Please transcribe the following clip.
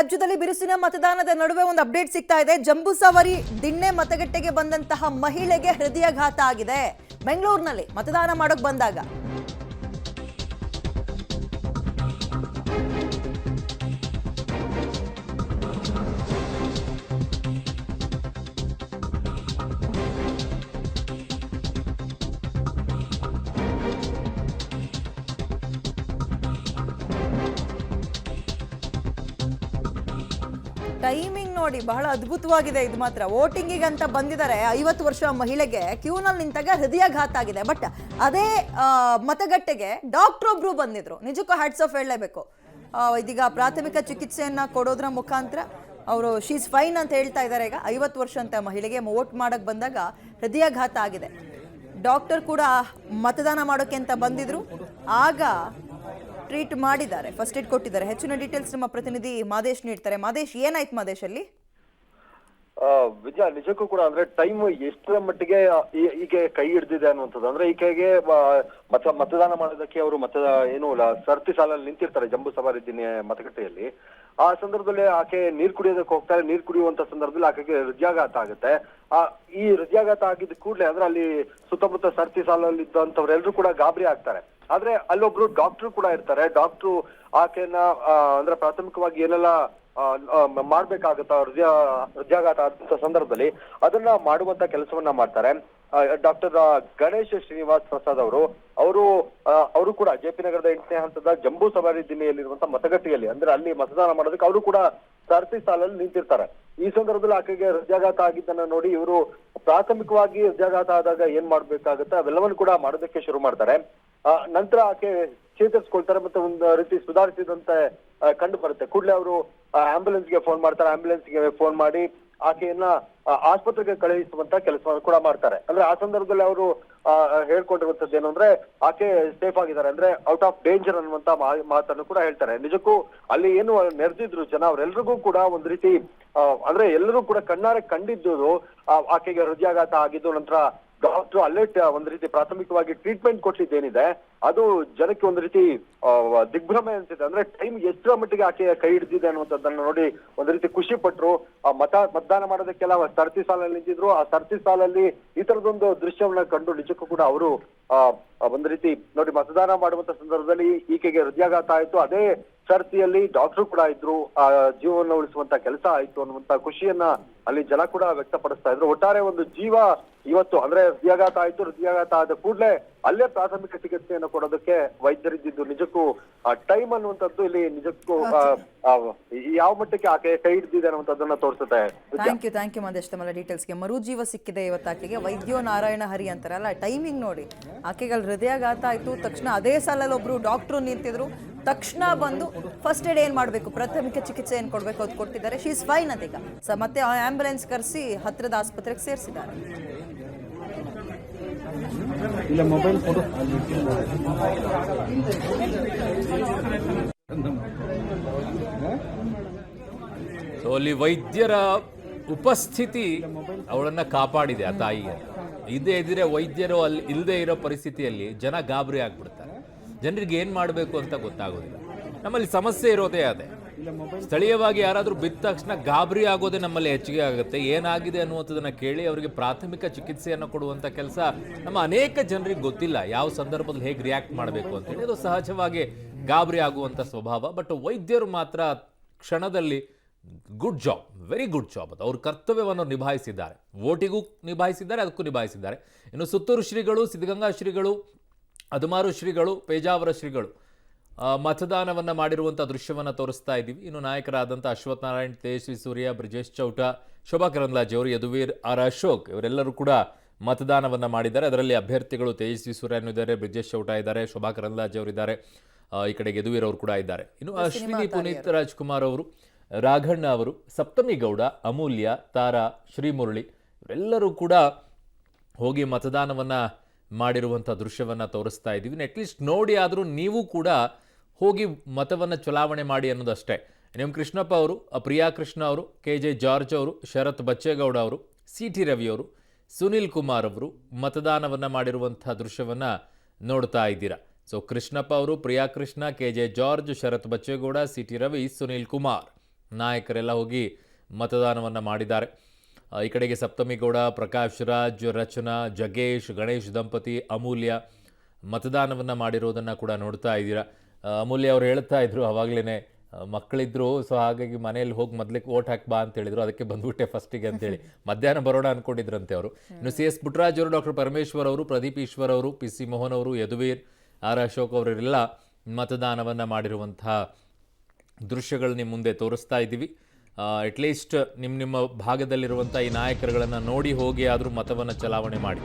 ರಾಜ್ಯದಲ್ಲಿ ಬಿರುಸಿನ ಮತದಾನದ ನಡುವೆ ಒಂದು ಅಪ್ಡೇಟ್ ಸಿಗ್ತಾ ಇದೆ. ಜಂಬೂಸವಾರಿ ದಿಣ್ಣೆ ಮತಗಟ್ಟೆಗೆ ಬಂದಂತಹ ಮಹಿಳೆಗೆ ಹೃದಯಾಘಾತ ಆಗಿದೆ. ಬೆಂಗಳೂರಿನಲ್ಲಿ ಮತದಾನ ಮಾಡೋಕೆ ಬಂದಾಗ ಟೈಮಿಂಗ್ ನೋಡಿ ಬಹಳ ಅದ್ಭುತವಾಗಿದೆ. ಇದು ಮಾತ್ರ ವೋಟಿಂಗಿಗೆ ಅಂತ ಬಂದಿದ್ದಾರೆ 50 ವರ್ಷ ಮಹಿಳೆಗೆ ಕ್ಯೂನಲ್ಲಿ ನಿಂತಾಗ ಹೃದಯಾಘಾತ ಆಗಿದೆ. ಬಟ್ ಅದೇ ಮತಗಟ್ಟೆಗೆ ಡಾಕ್ಟರ್ ಒಬ್ರು ಬಂದಿದ್ರು. ನಿಜಕ್ಕೂ ಹ್ಯಾಟ್ಸ್ ಆಫ್ ಹೇಳಲೇಬೇಕು. ಇದೀಗ ಪ್ರಾಥಮಿಕ ಚಿಕಿತ್ಸೆಯನ್ನ ಕೊಡೋದ್ರ ಮುಖಾಂತರ ಅವರು ಶೀಸ್ ಫೈನ್ ಅಂತ ಹೇಳ್ತಾ ಇದ್ದಾರೆ. ಈಗ 50 ವರ್ಷ ಅಂತ ಮಹಿಳೆಗೆ ವೋಟ್ ಮಾಡಕ್ ಬಂದಾಗ ಹೃದಯಾಘಾತ ಆಗಿದೆ. ಡಾಕ್ಟರ್ ಕೂಡ ಮತದಾನ ಮಾಡೋಕೆ ಅಂತ ಬಂದಿದ್ರು. ಆಗ ಟ್ರೀಟ್ ಮಾಡಿದ್ದಾರೆ, ಫಸ್ಟ್ ಏಡ್ ಕೊಟ್ಟಿದ್ದಾರೆ. ಹೆಚ್ಚಿನ ಡೀಟೇಲ್ಸ್ ನಮ್ಮ ಪ್ರತಿನಿಧಿ ಮಾದೇಶ್ ನೀಡ್ತಾರೆ. ಮಾದೇಶ್, ಏನಾಯ್ತು ಮಾದೇಶ್ ಅಲ್ಲಿ? ವಿಜಯ, ನಿಜಕ್ಕೂ ಕೂಡ ಅಂದ್ರೆ ಟೈಮ್ ಎಷ್ಟರ ಮಟ್ಟಿಗೆ ಈಕೆ ಕೈ ಹಿಡ್ದಿದೆ ಅನ್ನುವಂಥದ್ದು. ಅಂದ್ರೆ ಈಕೆಗೆ ಮತದಾನ ಮಾಡೋದಕ್ಕೆ ಅವರು ಸರತಿ ಸಾಲಲ್ಲಿ ನಿಂತಿರ್ತಾರೆ ಜಂಬೂಸವಾರಿ ದಿನ ಮತಗಟ್ಟೆಯಲ್ಲಿ. ಆ ಸಂದರ್ಭದಲ್ಲಿ ಆಕೆ ನೀರ್ ಕುಡಿಯೋದಕ್ಕೆ ಹೋಗ್ತಾರೆ. ನೀರ್ ಕುಡಿಯುವಂತ ಸಂದರ್ಭದಲ್ಲಿ ಆಕೆಗೆ ಹೃದಯಾಘಾತ ಆಗುತ್ತೆ. ಈ ಹೃದಯಾಘಾತ ಆಗಿದ್ದ ಕೂಡಲೇ ಅಂದ್ರೆ ಅಲ್ಲಿ ಸುತ್ತಮುತ್ತ ಸರತಿ ಸಾಲಲ್ಲಿ ಇದ್ದಂಥವ್ರೆಲ್ಲರೂ ಕೂಡ ಗಾಬರಿ ಆಗ್ತಾರೆ. ಆದ್ರೆ ಅಲ್ಲೊಬ್ರು ಡಾಕ್ಟರ್ ಕೂಡ ಇರ್ತಾರೆ. ಡಾಕ್ಟ್ರು ಆಕೆನ ಅಂದ್ರೆ ಪ್ರಾಥಮಿಕವಾಗಿ ಏನೆಲ್ಲ ಮಾಡ್ಬೇಕಾಗತ್ತ ಹೃದಯಾಘಾತ ಆದಂತ ಸಂದರ್ಭದಲ್ಲಿ ಅದನ್ನ ಮಾಡುವಂತ ಕೆಲಸವನ್ನ ಮಾಡ್ತಾರೆ. ಡಾಕ್ಟರ್ ಗಣೇಶ್ ಶ್ರೀನಿವಾಸ್ ಪ್ರಸಾದ್ ಅವರು ಕೂಡ ಜೆಪಿ ನಗರದ 8ನೇ ಹಂತದ ಜಂಬೂಸವಾರಿ ದಿನೆಯಲ್ಲಿರುವಂತ ಮತಗಟ್ಟೆಯಲ್ಲಿ ಅಂದ್ರೆ ಅಲ್ಲಿ ಮತದಾನ ಮಾಡೋದಕ್ಕೆ ಅವರು ಕೂಡ ಸರತಿ ಸಾಲಲ್ಲಿ ನಿಂತಿರ್ತಾರೆ. ಈ ಸಂದರ್ಭದಲ್ಲಿ ಆಕೆಗೆ ಹೃದಯಾಘಾತ ಆಗಿದ್ದನ್ನ ನೋಡಿ ಇವರು ಪ್ರಾಥಮಿಕವಾಗಿ ಹೃದಯಾಘಾತ ಆದಾಗ ಏನ್ ಮಾಡ್ಬೇಕಾಗತ್ತೆ ಅವೆಲ್ಲವನ್ನು ಕೂಡ ಮಾಡೋದಕ್ಕೆ ಶುರು ಮಾಡ್ತಾರೆ. ನಂತರ ಆಕೆ ಚೇತರಿಸ್ಕೊಳ್ತಾರೆ ಮತ್ತೆ ಒಂದು ರೀತಿ ಸುಧಾರಿಸಿದಂತೆ ಕಂಡು ಬರುತ್ತೆ. ಕೂಡಲೇ ಅವರು ಆಂಬ್ಯುಲೆನ್ಸ್ಗೆ ಫೋನ್ ಮಾಡ್ತಾರೆ. ಆಂಬ್ಯುಲೆನ್ಸ್ಗೆ ಫೋನ್ ಮಾಡಿ ಆಕೆಯನ್ನ ಆಸ್ಪತ್ರೆಗೆ ಕಳುಹಿಸುವಂತ ಕೆಲಸವನ್ನು ಕೂಡ ಮಾಡ್ತಾರೆ. ಅಂದ್ರೆ ಆ ಸಂದರ್ಭದಲ್ಲಿ ಅವರು ಹೇಳ್ಕೊಂಡಿರುವಂತದ್ದು ಏನು ಅಂದ್ರೆ ಆಕೆ ಸೇಫ್ ಆಗಿದ್ದಾರೆ, ಅಂದ್ರೆ ಔಟ್ ಆಫ್ ಡೇಂಜರ್ ಅನ್ನುವಂತ ಮಾತನ್ನು ಕೂಡ ಹೇಳ್ತಾರೆ. ನಿಜಕ್ಕೂ ಅಲ್ಲಿ ಏನು ನೆರೆದಿದ್ರು ಜನ ಅವರೆಲ್ಲರಿಗೂ ಕೂಡ ಒಂದ್ ರೀತಿ ಅಂದ್ರೆ ಎಲ್ಲರೂ ಕೂಡ ಕಣ್ಣಾರೆ ಕಂಡಿದ್ದು ಆಕೆಗೆ ಹೃದಯಾಘಾತ ಆಗಿದ್ದು. ನಂತರ ಡಾಕ್ಟರ್ ಅಲ್ಲೇ ಒಂದ್ ರೀತಿ ಪ್ರಾಥಮಿಕವಾಗಿ ಟ್ರೀಟ್ಮೆಂಟ್ ಕೊಟ್ಟಿದ್ದೇನಿದೆ ಅದು ಜನಕ್ಕೆ ಒಂದು ರೀತಿ ದಿಗ್ಭ್ರಮೆ ಅನ್ಸಿದೆ. ಅಂದ್ರೆ ಟೈಮ್ ಎಷ್ಟರ ಮಟ್ಟಿಗೆ ಆಕೆ ಕೈ ಹಿಡಿದಿದೆ ಅನ್ನುವಂಥದ್ದನ್ನ ನೋಡಿ ಒಂದ್ ರೀತಿ ಖುಷಿ ಪಟ್ರು. ಮತದಾನ ಮಾಡೋದಕ್ಕೆಲ್ಲ ಸರತಿ ಸಾಲಲ್ಲಿ ನಿಂತಿದ್ರು. ಆ ಸರತಿ ಸಾಲಲ್ಲಿ ಈ ತರದೊಂದು ದೃಶ್ಯವನ್ನ ಕಂಡು ನಿಜಕ್ಕೂ ಕೂಡ ಅವರು ಒಂದ್ ರೀತಿ ನೋಡಿ ಮತದಾನ ಮಾಡುವಂತ ಸಂದರ್ಭದಲ್ಲಿ ಈಕೆಗೆ ಹೃದಯಾಘಾತ ಆಯ್ತು, ಅದೇ ಸರತಿಯಲ್ಲಿ ಡಾಕ್ಟರ್ ಕೂಡ ಇದ್ರು, ಆ ಜೀವವನ್ನು ಉಳಿಸುವಂತ ಕೆಲಸ ಆಯ್ತು ಅನ್ನುವಂತ ಖುಷಿಯನ್ನ ಅಲ್ಲಿ ಜನ ಕೂಡ ವ್ಯಕ್ತಪಡಿಸ್ತಾ ಇದ್ರು. ಒಟ್ಟಾರೆ ಒಂದು ಜೀವ ಇವತ್ತು ಅಂದ್ರೆ ಹೃದಯಾಘಾತ ಆಯ್ತು. ಹೃದಯಾಘಾತ ಆದ ಕೂಡಲೇ ಅಲ್ಲೇ ಪ್ರಾಥಮಿಕ ಚಿಕಿತ್ಸೆಯನ್ನು ಕೊಡೋದಕ್ಕೆ ವೈದ್ಯರಿದ್ದು. ನಿಜಕ್ಕೂ ಟೈಮ್ ಅನ್ನುವಂಥದ್ದು ಇಲ್ಲಿ ನಿಜಕ್ಕೂ ಯಾವ ಮಟ್ಟಕ್ಕೆ ಆಕೆ ಕೈ ಹಿಡಿದಿದೆ ಅನ್ನುವಂಥದ್ದನ್ನ ತೋರಿಸುತ್ತೆ. ಥ್ಯಾಂಕ್ ಯು ಮಾದೇಶ್, ತಮ್ಮ ಡೀಟೇಲ್ಸ್ಗೆ. ಮರುಜೀವ ಸಿಕ್ಕಿದೆ ಇವತ್ತು ಆಕೆಗೆ. ವೈದ್ಯೋ ನಾರಾಯಣ ಹರಿ ಅಂತಾರಲ್ಲ, ಟೈಮಿಂಗ್ ನೋಡಿ. ಆಕೆಗೆ ಅಲ್ಲಿ ಹೃದಯಾಘಾತ ಆಯ್ತು. ತಕ್ಷಣ ಅದೇ ಸಾಲಲ್ಲಿ ಒಬ್ರು ಡಾಕ್ಟ್ರು ನಿಂತಿದ್ರು. ತಕ್ಷಣ ಬಂದು ಫಸ್ಟ್ ಏಡ್ ಏನ್ ಮಾಡಬೇಕು, ಪ್ರಾಥಮಿಕ ಚಿಕಿತ್ಸೆ ಏನ್ ಕೊಡ್ಬೇಕು ಅದು ಕೊಟ್ಟಿದ್ದಾರೆ. ಶೀಸ್ ಫೈನ್ ಅದೀಗ. ಮತ್ತೆ ಆಂಬ್ಯುಲೆನ್ಸ್ ಕರೆಸಿ ಹತ್ತಿರದ ಆಸ್ಪತ್ರೆಗೆ ಸೇರಿಸಿದ್ದಾರೆ. ಇಲ್ಲ ಮೊಬೈಲ್ ಫೋಟೋ ಸೊ ಅಲ್ಲಿ ವೈದ್ಯರ ಉಪಸ್ಥಿತಿ ಅವಳನ್ನ ಕಾಪಾಡಿದೆ ಆ ತಾಯಿಯನ್ನು. ಇದೇ ಇದ್ರೆ ವೈದ್ಯರು ಅಲ್ಲಿ ಇಲ್ಲದೆ ಇರೋ ಪರಿಸ್ಥಿತಿಯಲ್ಲಿ ಜನ ಗಾಬರಿ ಆಗ್ಬಿಡ್ತಾರೆ. ಜನರಿಗೆ ಏನ್ ಮಾಡಬೇಕು ಅಂತ ಗೊತ್ತಾಗೋದಿಲ್ಲ. ನಮ್ಮಲ್ಲಿ ಸಮಸ್ಯೆ ಇರೋದೇ ಅದೇ. ಸ್ಥಳೀಯವಾಗಿ ಯಾರಾದರೂ ಬಿದ್ದ ತಕ್ಷಣ ಗಾಬರಿ ಆಗೋದೇ ನಮ್ಮಲ್ಲಿ ಹೆಚ್ಚಿಗೆ ಆಗುತ್ತೆ. ಏನಾಗಿದೆ ಅನ್ನುವಂಥದ್ದನ್ನ ಕೇಳಿ ಅವರಿಗೆ ಪ್ರಾಥಮಿಕ ಚಿಕಿತ್ಸೆಯನ್ನು ಕೊಡುವಂಥ ಕೆಲಸ ನಮ್ಮ ಅನೇಕ ಜನರಿಗೆ ಗೊತ್ತಿಲ್ಲ. ಯಾವ ಸಂದರ್ಭದಲ್ಲಿ ಹೇಗೆ ರಿಯಾಕ್ಟ್ ಮಾಡಬೇಕು ಅಂತೇಳಿ ಅದು ಸಹಜವಾಗಿ ಗಾಬರಿ ಆಗುವಂಥ ಸ್ವಭಾವ. ಬಟ್ ವೈದ್ಯರು ಮಾತ್ರ ಕ್ಷಣದಲ್ಲಿ good job, very good job. ಅದು ಅವ್ರ ಕರ್ತವ್ಯವನ್ನು ನಿಭಾಯಿಸಿದ್ದಾರೆ. ವೋಟಿಗೂ ನಿಭಾಯಿಸಿದ್ದಾರೆ, ಅದಕ್ಕೂ ನಿಭಾಯಿಸಿದ್ದಾರೆ. ಇನ್ನು ಸುತ್ತೂರು ಶ್ರೀಗಳು, ಸಿದ್ಧಗಂಗಾ ಶ್ರೀಗಳು, ಅದುಮಾರು ಶ್ರೀಗಳು, ಪೇಜಾವರ ಶ್ರೀಗಳು ಮತದಾನವನ್ನು ಮಾಡಿರುವಂಥ ದೃಶ್ಯವನ್ನು ತೋರಿಸ್ತಾ ಇದ್ದೀವಿ. ಇನ್ನು ನಾಯಕರಾದಂಥ ಅಶ್ವಥ್ ನಾರಾಯಣ್, ತೇಜಸ್ವಿ ಸೂರ್ಯ, ಬ್ರಿಜೇಶ್ ಚೌಟ, ಶೋಭಾ ಕರಂದ್ಲಾಜೆ ಅವರು, ಯದುವೀರ್ ಆರ್ ಅಶೋಕ್ ಇವರೆಲ್ಲರೂ ಕೂಡ ಮತದಾನವನ್ನು ಮಾಡಿದ್ದಾರೆ. ಅದರಲ್ಲಿ ಅಭ್ಯರ್ಥಿಗಳು ತೇಜಸ್ವಿ ಸೂರ್ಯನೂ ಇದ್ದಾರೆ, ಬ್ರಿಜೇಶ್ ಚೌಟ ಇದ್ದಾರೆ, ಶೋಭಾ ಕರಂದ್ಲಾಜೆ ಅವರು ಇದ್ದಾರೆ, ಈ ಕಡೆಗೆ ಯದುವೀರ್ ಅವರು ಕೂಡ ಇದ್ದಾರೆ. ಇನ್ನು ಅಶ್ವಿನಿ ಪುನೀತ್ ರಾಜ್ಕುಮಾರ್ ಅವರು, ರಾಘಣ್ಣ ಅವರು, ಸಪ್ತಮಿ ಗೌಡ, ಅಮೂಲ್ಯ, ತಾರಾ, ಶ್ರೀಮುರಳಿ ಇವರೆಲ್ಲರೂ ಕೂಡ ಹೋಗಿ ಮತದಾನವನ್ನು ಮಾಡಿರುವಂಥ ದೃಶ್ಯವನ್ನು ತೋರಿಸ್ತಾ ಇದ್ದೀವಿ. ಅಟ್ಲೀಸ್ಟ್ ನೋಡಿ ಆದರೂ ನೀವು ಕೂಡ ಹೋಗಿ ಮತವನ್ನು ಚಲಾವಣೆ ಮಾಡಿ ಅನ್ನೋದಷ್ಟೇ. ಎಂ ಕೃಷ್ಣಪ್ಪ ಅವರು, ಪ್ರಿಯಾ ಕೃಷ್ಣ ಅವರು, KJ ಜಾರ್ಜ್ ಅವರು, ಶರತ್ ಬಚ್ಚೇಗೌಡ ಅವರು, CT ರವಿ ಅವರು, ಸುನಿಲ್ ಕುಮಾರ್ ಅವರು ಮತದಾನವನ್ನು ಮಾಡಿರುವಂಥ ದೃಶ್ಯವನ್ನು ನೋಡ್ತಾ ಇದ್ದೀರಾ. ಸೊ ಕೃಷ್ಣಪ್ಪ ಅವರು, Priya Krishna, KJ George, Sharath Bachegowda, CT Ravi, Sunil Kumar ನಾಯಕರೆಲ್ಲ ಹೋಗಿ ಮತದಾನವನ್ನು ಮಾಡಿದ್ದಾರೆ. ಈ ಕಡೆಗೆ ಸಪ್ತಮಿಗೌಡ, ಪ್ರಕಾಶ್ ರಾಜ್, ರಚನಾ, ಜಗೇಶ್, ಗಣೇಶ್ ದಂಪತಿ, ಅಮೂಲ್ಯ ಮತದಾನವನ್ನು ಮಾಡಿರೋದನ್ನು ಕೂಡ ನೋಡ್ತಾ ಇದ್ದೀರಾ. ಅಮೂಲ್ಯ ಅವರು ಹೇಳ್ತಾ ಇದ್ರು ಆವಾಗಲೇ ಮಕ್ಕಳಿದ್ರು, ಸೊ ಹಾಗಾಗಿ ಮನೆಯಲ್ಲಿ ಹೋಗಿ ಮೊದಲಿಗೆ ಓಟ್ ಹಾಕಿ ಬಾ ಅಂತ ಹೇಳಿದ್ರು, ಅದಕ್ಕೆ ಬಂದ್ಬಿಟ್ಟೆ ಫಸ್ಟಿಗೆ ಅಂತೇಳಿ. ಮಧ್ಯಾಹ್ನ ಬರೋಣ ಅಂದ್ಕೊಂಡಿದ್ರಂತೆ ಅವರು. ಇನ್ನು ಸಿ ಎಸ್ ಪುಟ್ಟರಾಜ್ ಅವರು, ಡಾಕ್ಟರ್ ಪರಮೇಶ್ವರ್ ಅವರು, ಪ್ರದೀಪ್ ಈಶ್ವರ್ ಅವರು, ಪಿ ಸಿ ಮೋಹನ್ ಅವರು, ಯದುವೀರ್, ಆರ್ ಅಶೋಕ್ ಅವರೆಲ್ಲ ಮತದಾನವನ್ನು ಮಾಡಿರುವಂತಹ ದೃಶ್ಯಗಳು ನಿಮ್ಮ ಮುಂದೆ ತೋರಿಸ್ತಾ ಇದ್ದೀವಿ. ಅಟ್ಲೀಸ್ಟ್ ನಿಮ್ಮ ಭಾಗದಲ್ಲಿರುವಂಥ ಈ ನಾಯಕರುಗಳನ್ನು ನೋಡಿ ಹೋಗಿ ಆದರೂ ಮತವನ್ನು ಚಲಾವಣೆ ಮಾಡಿ.